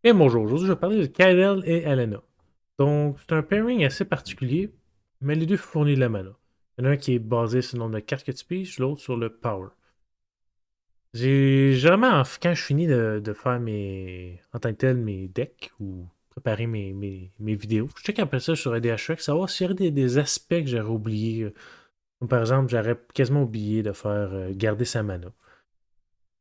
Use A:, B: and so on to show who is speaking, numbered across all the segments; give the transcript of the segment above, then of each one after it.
A: Et bonjour, aujourd'hui je vais parler de Kydel et Elena. Donc, c'est un pairing assez particulier, mais les deux fournissent de la mana. Il y en a un qui est basé sur le nombre de cartes que tu piges, l'autre sur le power. J'ai généralement, quand je finis de faire en tant que tel mes decks ou préparer mes vidéos, je check après ça sur EDHREC, savoir s'il y aurait des aspects que j'aurais oubliés. Comme par exemple, j'aurais quasiment oublié de faire garder sa mana.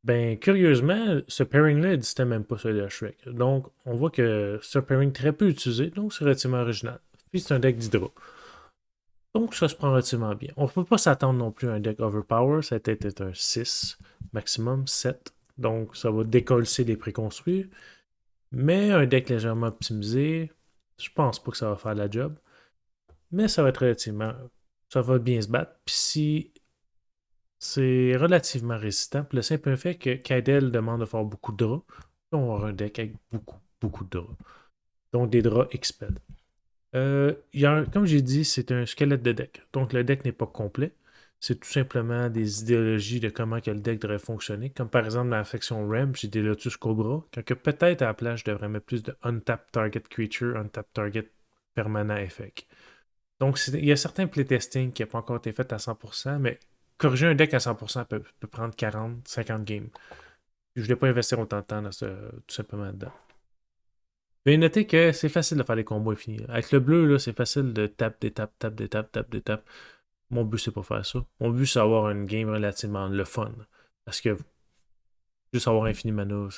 A: Ben, curieusement, ce pairing-là n'existait même pas sur le Shrek. Donc, on voit que c'est un pairing très peu utilisé, donc c'est relativement original. Puis c'est un deck d'Hydra. Donc, ça se prend relativement bien. On ne peut pas s'attendre non plus à un deck overpower, ça a été un 6, maximum 7. Donc, ça va décoller des préconstruits. Mais un deck légèrement optimisé, je pense pas que ça va faire la job. Mais ça va être relativement. Ça va bien se battre. Puis si c'est relativement résistant. Pour le simple fait que Kydel demande de faire beaucoup de draps. On va avoir un deck avec beaucoup de draps. Donc des draps expel. Comme j'ai dit, c'est un squelette de deck. Donc le deck n'est pas complet. C'est tout simplement des idéologies de comment que le deck devrait fonctionner. Comme par exemple dans la section RAM, j'ai des Lotus Cobra. Quand que peut-être à la place, je devrais mettre plus de Untap Target Creature, Untap Target Permanent Effect. Donc, il y a certains playtesting qui n'ont pas encore été fait à 100%, mais corriger un deck à 100% peut prendre 40, 50 games. Je ne voulais pas investir autant de temps tout simplement dedans. Veuillez noter que c'est facile de faire des combos infinis. Avec le bleu, là, c'est facile de taper, des tapes. Mon but, c'est pas faire ça. Mon but, c'est avoir une game relativement le fun. Parce que juste avoir infini mana,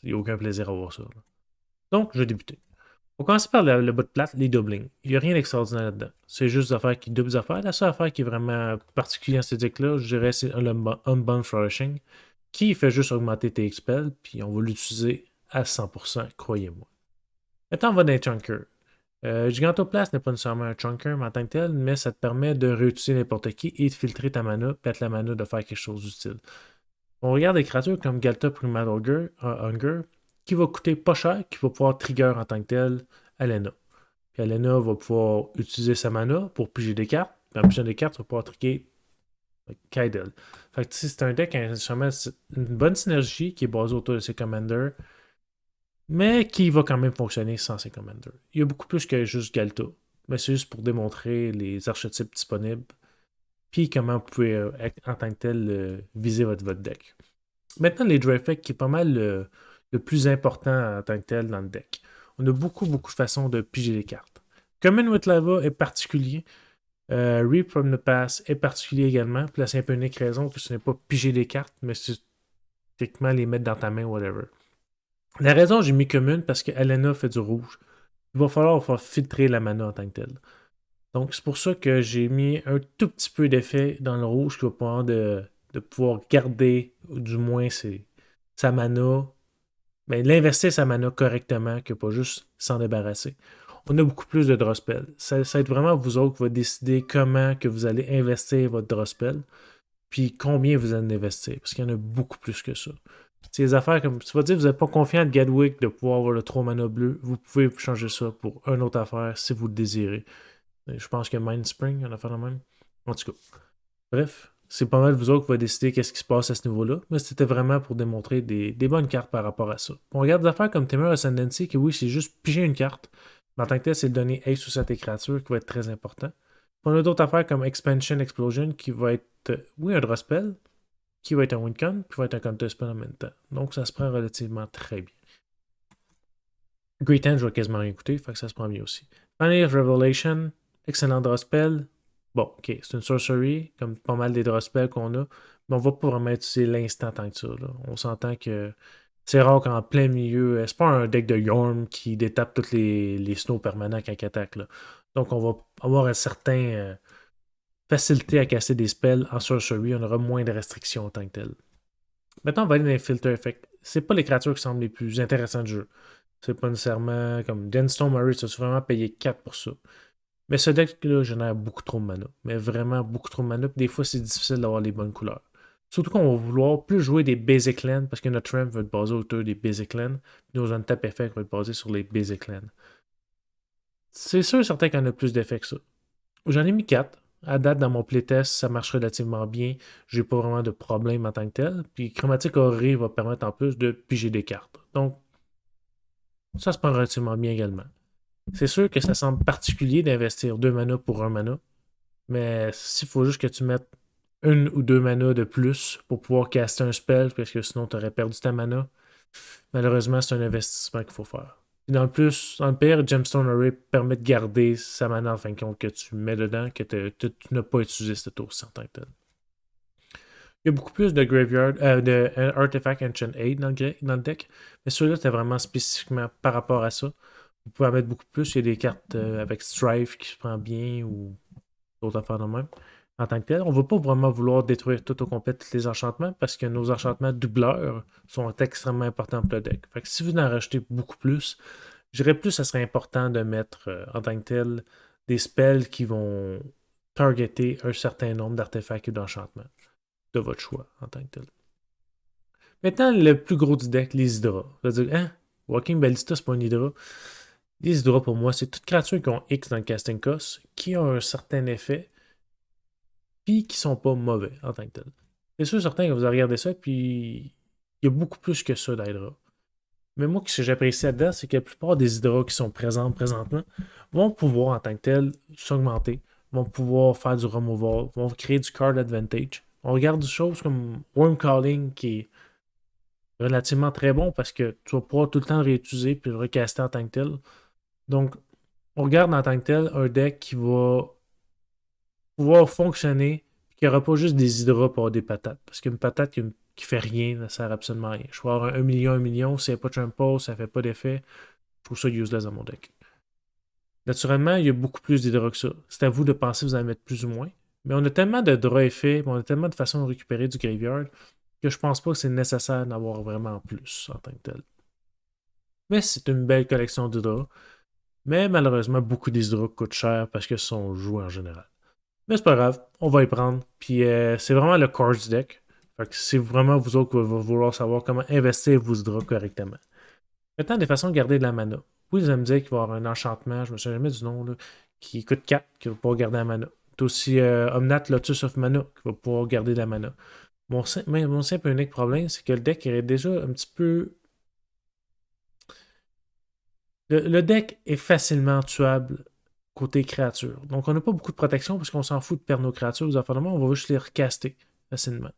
A: il n'y a aucun plaisir à voir ça. Là. Donc, je vais débuter. On commence par le bas de plate, les doublings. Il n'y a rien d'extraordinaire là-dedans. C'est juste des affaires qui doublent des affaires. La seule affaire qui est vraiment particulière à ce deck-là, je dirais, c'est Unbound Flourishing, qui fait juste augmenter tes expels, puis on va l'utiliser à 100%, croyez-moi. Maintenant, on va dans les chunkers. Gigantoplast n'est pas nécessairement un chunker en tant que tel, mais ça te permet de réutiliser n'importe qui et de filtrer ta mana, puis la mana de faire quelque chose d'utile. On regarde des créatures comme Galta Primal Hunger, qui va coûter pas cher, qui va pouvoir trigger en tant que tel Alena. Puis Alena va pouvoir utiliser sa mana pour piger des cartes. Puis en pigeant des cartes, tu vas pouvoir trigger Kydel. Fait que c'est un deck justement une bonne synergie qui est basée autour de ses commanders, mais qui va quand même fonctionner sans ses commanders. Il y a beaucoup plus que juste Galta. Mais c'est juste pour démontrer les archétypes disponibles, puis comment vous pouvez, en tant que tel, viser votre deck. Maintenant, les draw effects, qui est pas mal le plus important en tant que tel dans le deck. On a beaucoup de façons de piger les cartes. Common with Lava est particulier. Reap from the Past est particulier également. Puis la simple et unique raison que ce n'est pas piger des cartes, mais c'est techniquement les mettre dans ta main, whatever. La raison j'ai mis commune parce que Elena fait du rouge. Il va falloir faire filtrer la mana en tant que tel. Donc c'est pour ça que j'ai mis un tout petit peu d'effet dans le rouge qui va pouvoir de pouvoir garder, ou du moins sa mana, ben, l'investir sa mana correctement que pas juste s'en débarrasser. On a beaucoup plus de draw spell. Ça va être vraiment vous autres qui va décider comment que vous allez investir votre draw spell, puis combien vous allez investir, parce qu'il y en a beaucoup plus que ça. C'est des affaires comme, tu vas dire, vous n'êtes pas confiant de Gadwick de pouvoir avoir le 3 mana bleu, vous pouvez changer ça pour une autre affaire si vous le désirez. Je pense que Mindspring, on a fait la même. En tout cas, bref, c'est pas mal vous autres qui va décider qu'est-ce qui se passe à ce niveau-là, mais c'était vraiment pour démontrer des bonnes cartes par rapport à ça. On regarde des affaires comme Temur Ascendancy, que oui, c'est juste piger une carte, mais en tant que tel, c'est le donner Ace ou à tes créatures qui va être très important. Puis on a d'autres affaires comme Expansion Explosion qui va être, oui, un draw spell, qui va être un win con, puis va être un counter spell en même temps. Donc ça se prend relativement très bien. Great Hand, je vais quasiment rien écouter, fait que ça se prend bien aussi. Final Revelation, excellent draw spell. Bon, ok, c'est une sorcery, comme pas mal des draw spells qu'on a, mais on va pas vraiment utiliser l'instant tant que ça. Là. On s'entend que c'est rare qu'en plein milieu, c'est pas un deck de Yorm qui détape tous les snows permanents quand il attaque. Là. Donc on va avoir un certain facilité à casser des spells en sorcery, on aura moins de restrictions en tant que tel. Maintenant, on va aller dans les filter effects. C'est pas les créatures qui semblent les plus intéressantes du jeu. C'est pas nécessairement comme Denstone Murray, tu as vraiment payé 4 pour ça. Mais ce deck-là génère beaucoup trop de mana. Mais vraiment beaucoup trop de mana. Puis des fois, c'est difficile d'avoir les bonnes couleurs. Surtout qu'on va vouloir plus jouer des basic lands parce que notre ramp va être basé autour des basic lands. Puis nos untap effects vont être basés sur les basic lands. C'est sûr et certain qu'on a plus d'effets que ça. J'en ai mis 4. À date, dans mon playtest, ça marche relativement bien. J'ai pas vraiment de problème en tant que tel. Puis Chromatic Orrery va permettre en plus de piger des cartes. Donc, ça se prend relativement bien également. C'est sûr que ça semble particulier d'investir 2 manas pour 1 mana, mais s'il faut juste que tu mettes 1 ou 2 manas de plus pour pouvoir caster un spell, parce que sinon tu aurais perdu ta mana, malheureusement, c'est un investissement qu'il faut faire. Puis dans le pire, Gemstone Array permet de garder sa mana en fin de compte que tu mets dedans, que tu n'as pas utilisé ce tour-ci en tant que tel. Il y a beaucoup plus de graveyard, de Artifact Ancient Aid dans le deck, mais celui-là, c'était vraiment spécifiquement par rapport à ça. Vous pouvez en mettre beaucoup plus. Il y a des cartes avec Strife qui se prend bien ou d'autres affaires de même. En tant que tel, on ne va pas vraiment vouloir détruire tout au complet tous les enchantements parce que nos enchantements doubleurs sont extrêmement importants pour le deck. Fait que si vous en rajoutez beaucoup plus, je dirais plus ça serait important de mettre en tant que tel des spells qui vont targeter un certain nombre d'artefacts ou d'enchantements de votre choix en tant que tel. Maintenant, le plus gros du deck, les Hydras. Vous allez dire, hein, Walking Ballista, c'est pas une Hydra. Les Hydras, pour moi, c'est toutes créatures qui ont X dans le casting cost, qui ont un certain effet, puis qui sont pas mauvais en tant que tel. C'est sûr, certain que vous allez regarder ça, puis il y a beaucoup plus que ça d'Hydra. Mais moi, ce que j'apprécie là-dedans, c'est que la plupart des Hydras qui sont présents présentement vont pouvoir, en tant que tel, s'augmenter, vont pouvoir faire du removal, vont créer du card advantage. On regarde des choses comme Worm Calling qui est relativement très bon parce que tu vas pouvoir tout le temps le réutiliser puis le recaster en tant que tel. Donc, on regarde en tant que tel un deck qui va pouvoir fonctionner, qui n'aura pas juste des hydras pour avoir des patates. Parce qu'une patate qui fait rien, ne sert absolument à rien. Je vais avoir un million, 1 million, s'il n'y a pas de trample, ça fait pas d'effet. Je trouve ça useless dans mon deck. Naturellement, il y a beaucoup plus d'hydras que ça. C'est à vous de penser que vous en mettre plus ou moins. Mais on a tellement de draws effets, on a tellement de façons de récupérer du graveyard que je pense pas que c'est nécessaire d'avoir vraiment plus en tant que tel. Mais c'est une belle collection d'hydras. Mais malheureusement, beaucoup d'hydras coûtent cher parce que sont joués en général. Mais c'est pas grave, on va y prendre. Puis c'est vraiment le core du deck. Fait que c'est vraiment vous autres qui va vouloir savoir comment investir vos hydras correctement. Maintenant, des façons de garder de la mana. Oui, vous allez me dire qu'il va y avoir un enchantement, je me souviens jamais du nom, là, qui coûte 4, qui va pouvoir garder la mana. T'as aussi Omnat Lotus of Mana, qui va pouvoir garder de la mana. Mon simple et unique problème, c'est que le deck est déjà un petit peu. Le deck est facilement tuable côté créature. Donc, on n'a pas beaucoup de protection parce qu'on s'en fout de perdre nos créatures. Aux affaires de on va juste les recaster facilement.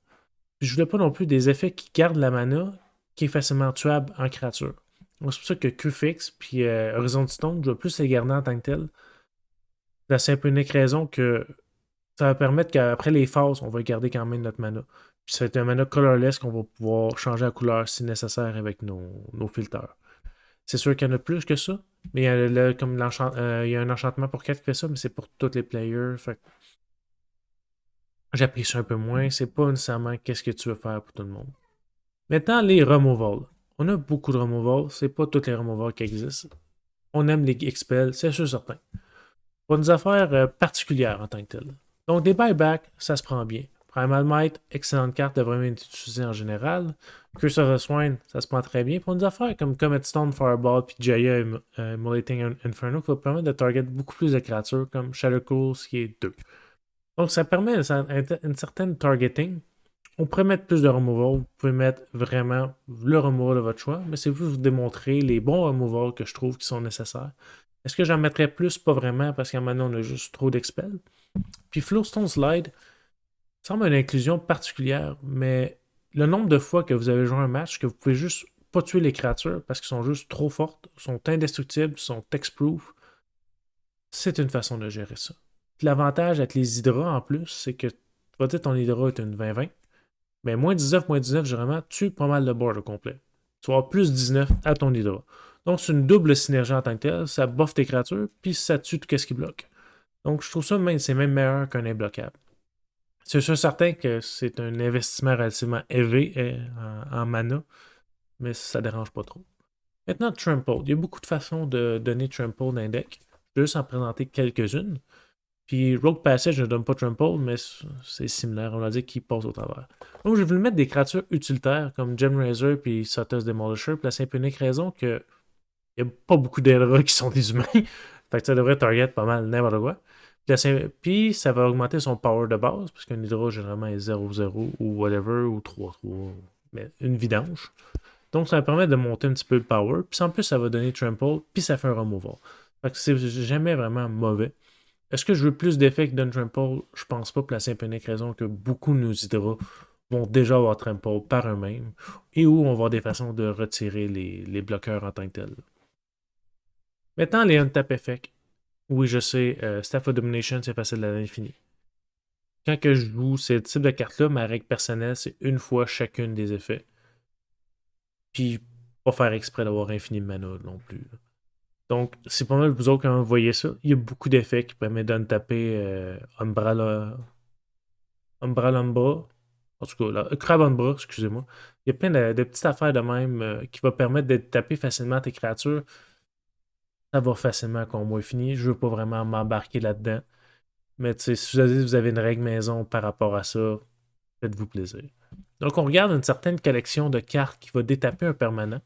A: Puis, je voulais pas non plus des effets qui gardent la mana qui est facilement tuable en créature. Donc, c'est pour ça que Q-Fix puis Horizon Stone, je vais plus les garder en tant que tel. La simple et unique raison que ça va permettre qu'après les phases, on va garder quand même notre mana. Puis, ça va être un mana colorless qu'on va pouvoir changer la couleur si nécessaire avec nos filters. C'est sûr qu'il y en a plus que ça. Mais il y a un enchantement pour 4 qui fait ça, mais c'est pour tous les players. Fait j'apprécie un peu moins. C'est pas nécessairement qu'est-ce que tu veux faire pour tout le monde. Maintenant, les removals. On a beaucoup de removals. C'est pas tous les removals qui existent. On aime les expels, c'est sûr certain. Pour des affaires particulières en tant que telles. Donc, des buybacks, ça se prend bien. Primal Might, excellente carte, devrait même être utilisée en général. Curse of the Swine, ça se prend très bien. Pour des affaires comme Comet Stone, Fireball, puis Jaya Immolating Inferno, qui va permettre de target beaucoup plus de créatures, comme Shadow Cools, qui est 2. Donc, ça permet une certaine targeting. On pourrait mettre plus de removal. Vous pouvez mettre vraiment le removal de votre choix, mais c'est vous démontrer les bons removals que je trouve qui sont nécessaires. Est-ce que j'en mettrais plus? Pas vraiment, parce qu'à maintenant, on a juste trop d'expels. Puis Flowstone Slide semble une inclusion particulière, mais le nombre de fois que vous avez joué un match que vous pouvez juste pas tuer les créatures parce qu'elles sont juste trop fortes, sont indestructibles, sont text-proof, c'est une façon de gérer ça. Puis l'avantage avec les hydras en plus, c'est que tu vas dire ton hydra est une 20-20, mais -19, généralement, tue pas mal de board au complet. Tu vas avoir plus 19 à ton hydra. Donc c'est une double synergie en tant que telle, ça buffe tes créatures, puis ça tue tout ce qui bloque. Donc je trouve ça c'est même meilleur qu'un imbloquable. C'est sûr certain que c'est un investissement relativement élevé en mana, mais ça ne dérange pas trop. Maintenant, Trample. Il y a beaucoup de façons de donner Trample dans un deck. Je vais juste en présenter quelques-unes. Puis Rogue Passage ne donne pas Trample, mais c'est similaire. On va dire qu'il passe au travers. Donc, j'ai voulu mettre des créatures utilitaires comme Gem Razor puis Sotus Demolisher. Pour la simple et unique raison que il n'y a pas beaucoup d'Elra qui sont des humains. Fait que ça devrait target pas mal n'importe quoi. Puis ça va augmenter son power de base, parce qu'un hydra généralement est 0-0 ou whatever, ou 3-3, mais une vidange. Donc, ça va permettre de monter un petit peu le power. Puis en plus, ça va donner trample, puis ça fait un removal. Fait que c'est jamais vraiment mauvais. Est-ce que je veux plus d'effets que d'un trample? Je pense pas, pour la simple et unique raison que beaucoup de nos hydras vont déjà avoir trample par eux-mêmes, et où on va avoir des façons de retirer les bloqueurs en tant que tels. Maintenant, les untap effects. Oui, je sais, Staff of Domination, c'est facile à l'infini. Quand que je joue ce type de carte-là, ma règle personnelle, c'est une fois chacune des effets. Puis, pas faire exprès d'avoir infini de mana non plus. Donc, c'est pas mal vous autres quand vous voyez ça. Il y a beaucoup d'effets qui permettent de taper Umbra Umbra. En tout cas, là, Crab Umbra, excusez-moi. Il y a plein de petites affaires de même qui vont permettre de taper facilement tes créatures. Ça va facilement à combo infini. Je veux pas vraiment m'embarquer là-dedans. Mais si vous avez une règle maison par rapport à ça, faites-vous plaisir. Donc, on regarde une certaine collection de cartes qui va détaper un permanent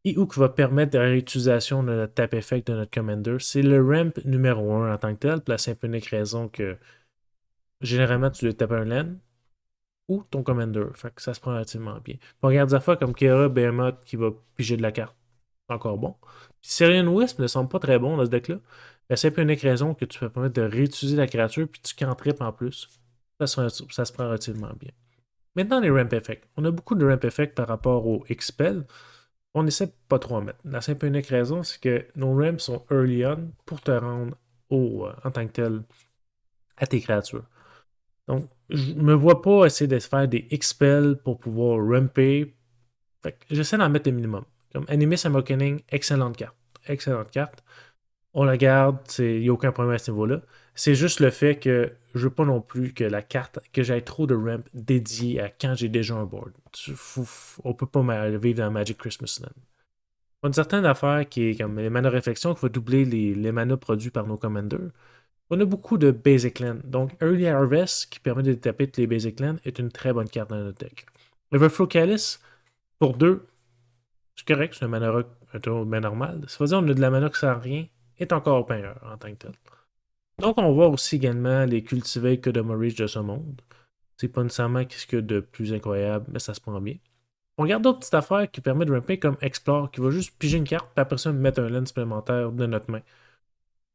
A: et ou qui va permettre la réutilisation de notre tap effect de notre commander. C'est le ramp numéro 1 en tant que tel, pour la simple et unique raison que généralement tu dois taper un land ou ton commander. Fait que ça se prend relativement bien. On regarde des fois comme Kera Behemoth qui va piger de la carte. Encore bon. Puis Syrian Wisp ne semble pas très bon dans ce deck-là. La simple et unique raison que tu peux permettre de réutiliser la créature puis tu cantrips en plus. Ça se prend relativement bien. Maintenant, les ramp effects. On a beaucoup de ramp effects par rapport au Expel. On essaie de pas trop en mettre. La simple et unique raison, c'est que nos ramps sont early on pour te rendre en tant que tel à tes créatures. Donc, je me vois pas essayer de faire des Expel pour pouvoir ramper. Fait que j'essaie d'en mettre le minimum. Comme Animus Awakening, excellente carte. Excellente carte. On la garde, il n'y a aucun problème à ce niveau-là. C'est juste le fait que je veux pas non plus que la carte, que j'aille trop de ramp dédié à quand j'ai déjà un board. On peut pas vivre dans Magic Christmas Land. On a une certaine affaire qui est comme les mana réflexion qui va doubler les mana produits par nos commanders. On a beaucoup de basic land. Donc Early Harvest qui permet de taper tous les basic land est une très bonne carte dans notre deck. Everflow Calice, pour 2, c'est correct, c'est un mana rock un tour bien normal. Ça veut dire qu'on a de la mana qui sert à rien, est encore meilleur en tant que tel. Donc, on va voir aussi également les cultivés que de Maurice de ce monde. C'est pas nécessairement ce qu'il y a de plus incroyable, mais ça se prend bien. On regarde d'autres petites affaires qui permettent de ramper comme Explore, qui va juste piger une carte, puis après ça, mettre un lens supplémentaire de notre main.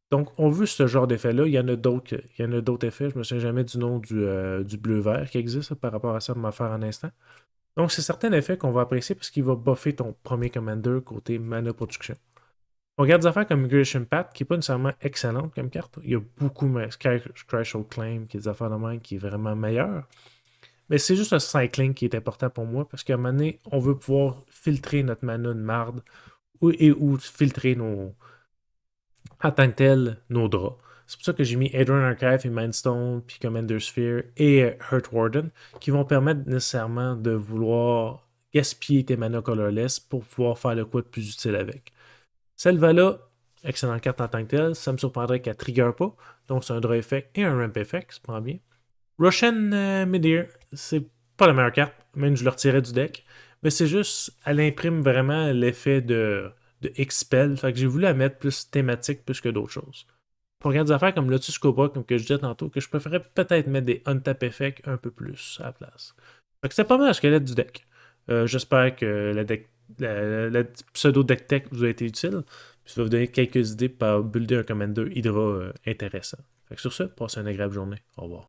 A: Donc, on veut ce genre d'effet-là. Il y en a d'autres. Il y en a d'autres effets. Je me souviens jamais du nom du bleu-vert qui existe par rapport à ça de m'affaire en instant. Donc, c'est certains effets qu'on va apprécier parce qu'il va buffer ton premier commander côté mana production. On regarde des affaires comme Migration Path, qui n'est pas nécessairement excellente comme carte. Il y a beaucoup de Crash Claim, qui est des affaires de même, qui est vraiment meilleur. Mais c'est juste le cycling qui est important pour moi, parce qu'à un moment donné, on veut pouvoir filtrer notre mana de marde, ou filtrer en tant que tel, nos draps. C'est pour ça que j'ai mis Adrian Archive et Mindstone, puis Commander Sphere et Hurt Warden, qui vont permettre nécessairement de vouloir gaspiller tes mana colorless pour pouvoir faire le coup de plus utile avec. Celle-là, excellente carte en tant que telle, ça me surprendrait qu'elle ne trigger pas. Donc c'est un draw effect et un ramp effect, c'est pas bien. Roshan Midir, c'est pas la meilleure carte, même je le retirais du deck. Mais c'est juste, elle imprime vraiment l'effet de Expel. Fait que j'ai voulu la mettre plus thématique plus que d'autres choses. Pour regarder des affaires comme Lotus Cobra, comme que je disais tantôt, que je préférais peut-être mettre des untap effects un peu plus à la place. Fait que c'est pas mal le squelette du deck. J'espère que la pseudo deck tech vous a été utile. Puis ça va vous donner quelques idées pour builder un commander Hydra intéressant. Fait que sur ce, passez une agréable journée. Au revoir.